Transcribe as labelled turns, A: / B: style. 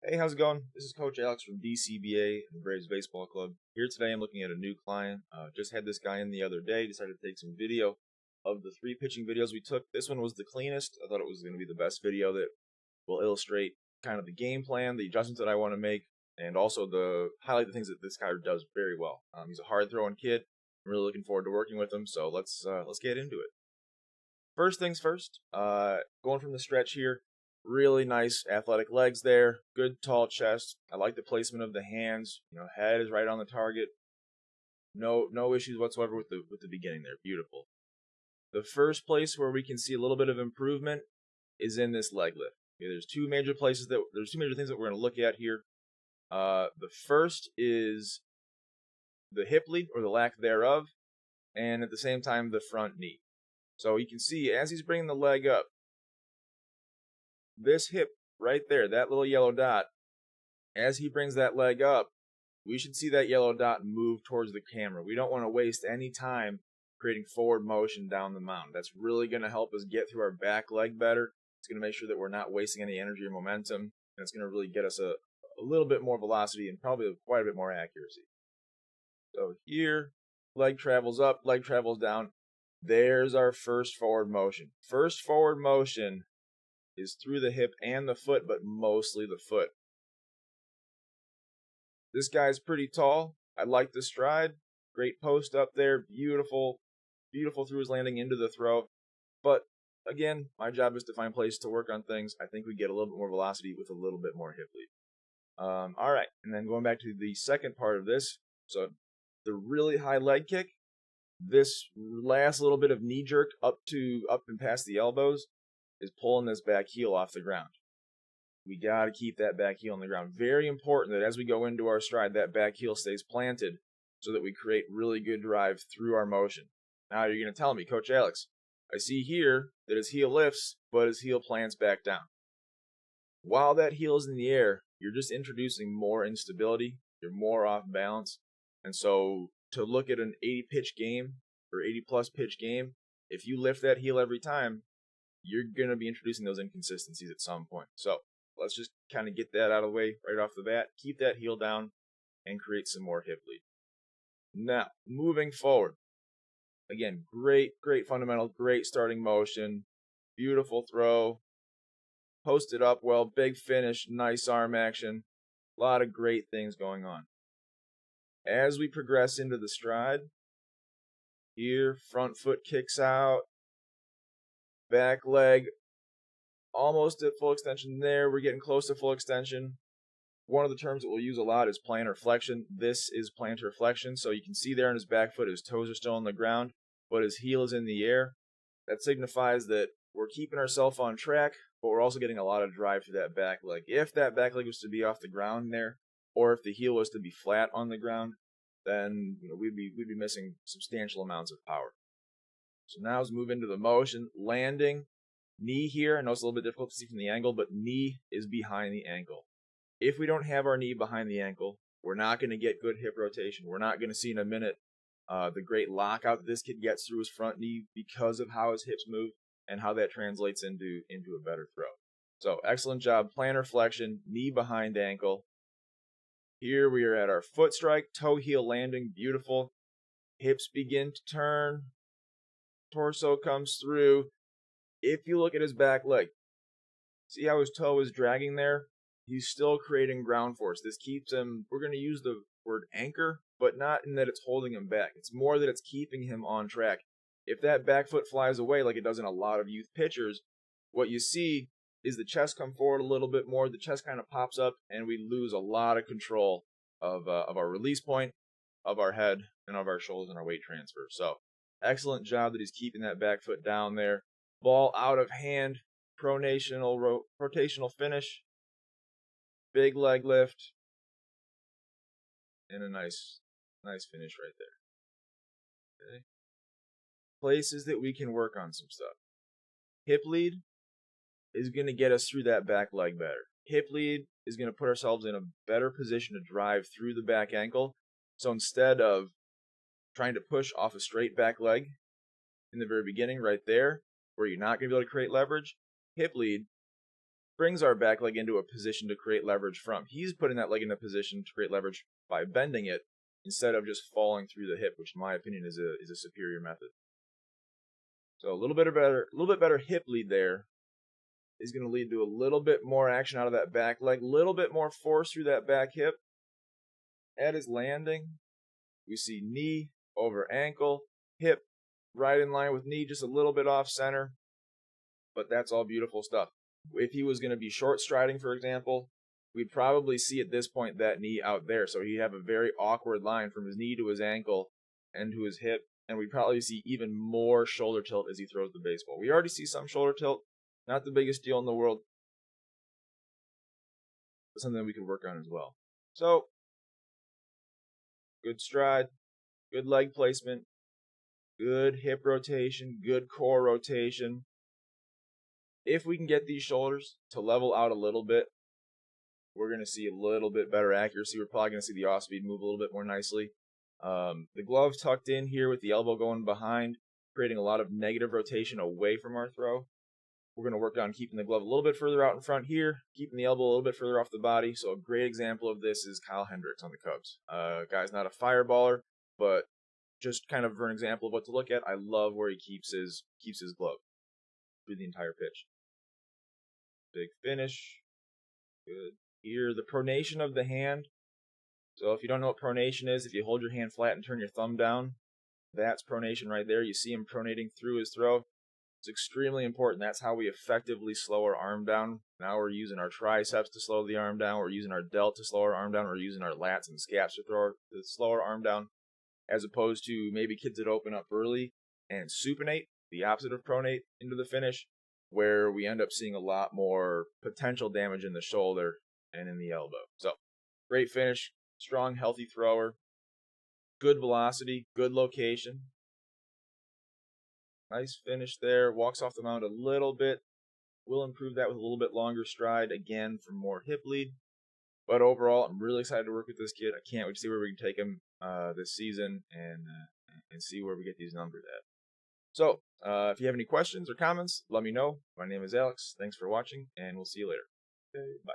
A: Hey, how's it going? This is Coach Alex from DCBA and Braves Baseball Club. Here today, I'm looking at a new client. Just had this guy in the other day. Decided to take some video of the three pitching videos we took. This one was the cleanest. I thought it was going to be the best video that will illustrate kind of the game plan, the adjustments that I want to make, and also the highlight the things that this guy does very well. He's a hard throwing kid. I'm really looking forward to working with him. So let's get into it. First things first. Going from the stretch here. Really nice athletic legs there. Good tall chest. I like the placement of the hands. Head is right on the target. No issues whatsoever with the beginning there. Beautiful. The first place where we can see a little bit of improvement is in this leg lift. Okay, there's two major things that we're going to look at here. The first is the hip lead or the lack thereof, and at the same time the front knee. So you can see as he's bringing the leg up, this hip right there, that little yellow dot, as he brings that leg up, we should see that yellow dot move towards the camera. We don't want to waste any time creating forward motion down the mound. That's really going to help us get through our back leg better. It's going to make sure that we're not wasting any energy or momentum, and it's going to really get us a little bit more velocity and probably quite a bit more accuracy. So here, leg travels up, leg travels down. There's our first forward motion. First forward motion is through the hip and the foot, but mostly the foot. This guy's pretty tall. I like the stride. Great post up there. Beautiful through his landing into the throw. But again, my job is to find places to work on things. I think we get a little bit more velocity with a little bit more hip lead. All right, and then going back to the second part of this. So the really high leg kick, this last little bit of knee jerk up and past the elbows is pulling this back heel off the ground. We got to keep that back heel on the ground. Very important that as we go into our stride, that back heel stays planted so that we create really good drive through our motion. Now you're going to tell me, Coach Alex, I see here that his heel lifts, but his heel plants back down. While that heel is in the air, you're just introducing more instability. You're more off balance. And so to look at an 80 pitch game or 80 plus pitch game, if you lift that heel every time, you're going to be introducing those inconsistencies at some point. So let's just kind of get that out of the way right off the bat. Keep that heel down and create some more hip lead. Now, moving forward. Again, great fundamental, great starting motion. Beautiful throw. Posted up well, big finish, nice arm action. A lot of great things going on. As we progress into the stride, here, front foot kicks out. Back leg almost at full extension there. We're getting close to full extension. One of the terms that we'll use a lot is plantar flexion. This is plantar flexion. So you can see there on his back foot, his toes are still on the ground, but his heel is in the air. That signifies that we're keeping ourselves on track, but we're also getting a lot of drive through that back leg. If that back leg was to be off the ground there, or if the heel was to be flat on the ground, then we'd be missing substantial amounts of power. So now let's move into the motion. Landing, knee here. I know it's a little bit difficult to see from the angle, but knee is behind the ankle. If we don't have our knee behind the ankle, we're not going to get good hip rotation. We're not going to see in a minute the great lockout that this kid gets through his front knee because of how his hips move and how that translates into a better throw. So excellent job. Plantar flexion, knee behind ankle. Here we are at our foot strike, toe heel landing, beautiful. Hips begin to turn. Torso comes through. If you look at his back leg, see how his toe is dragging there? He's still creating ground force. This keeps him, we're going to use the word anchor, but not in that it's holding him back. It's more that it's keeping him on track. If that back foot flies away like it does in a lot of youth pitchers, what you see is the chest come forward a little bit more. The chest kind of pops up, and we lose a lot of control of our release point, of our head, and of our shoulders and our weight transfer. So excellent job that he's keeping that back foot down there. Ball out of hand, rotational finish, big leg lift, and a nice finish right there. Okay. Places that we can work on some stuff. Hip lead is going to get us through that back leg better. Hip lead is going to put ourselves in a better position to drive through the back ankle. So instead of trying to push off a straight back leg in the very beginning right there, where you're not going to be able to create leverage, hip lead brings our back leg into a position to create leverage from. He's putting that leg in a position to create leverage by bending it instead of just falling through the hip, which in my opinion is a superior method. So a little bit better hip lead there is going to lead to a little bit more action out of that back leg, a little bit more force through that back hip. At his landing, we see knee over ankle, hip right in line with knee, just a little bit off center. But that's all beautiful stuff. If he was going to be short striding, for example, we'd probably see at this point that knee out there. So he'd have a very awkward line from his knee to his ankle and to his hip. And we'd probably see even more shoulder tilt as he throws the baseball. We already see some shoulder tilt. Not the biggest deal in the world, but something we could work on as well. So, good stride, good leg placement, good hip rotation, good core rotation. If we can get these shoulders to level out a little bit, we're going to see a little bit better accuracy. We're probably going to see the off speed move a little bit more nicely. The glove tucked in here with the elbow going behind, creating a lot of negative rotation away from our throw. We're going to work on keeping the glove a little bit further out in front here, keeping the elbow a little bit further off the body. So a great example of this is Kyle Hendricks on the Cubs. Guy's not a fireballer, but just kind of for an example of what to look at, I love where he keeps his glove through the entire pitch. Big finish. Good. Here, the pronation of the hand. So if you don't know what pronation is, if you hold your hand flat and turn your thumb down, that's pronation right there. You see him pronating through his throw. It's extremely important. That's how we effectively slow our arm down. Now we're using our triceps to slow the arm down. We're using our delt to slow our arm down. We're using our lats and scaps to slow our arm down, as opposed to maybe kids that open up early and supinate, the opposite of pronate, into the finish, where we end up seeing a lot more potential damage in the shoulder and in the elbow. So, great finish, strong, healthy thrower, good velocity, good location. Nice finish there. Walks off the mound a little bit. We'll improve that with a little bit longer stride, again, for more hip lead. But overall, I'm really excited to work with this kid. I can't wait to see where we can take him this season and see where we get these numbers at. So, if you have any questions or comments, let me know. My name is Alex. Thanks for watching, and we'll see you later. Okay, bye.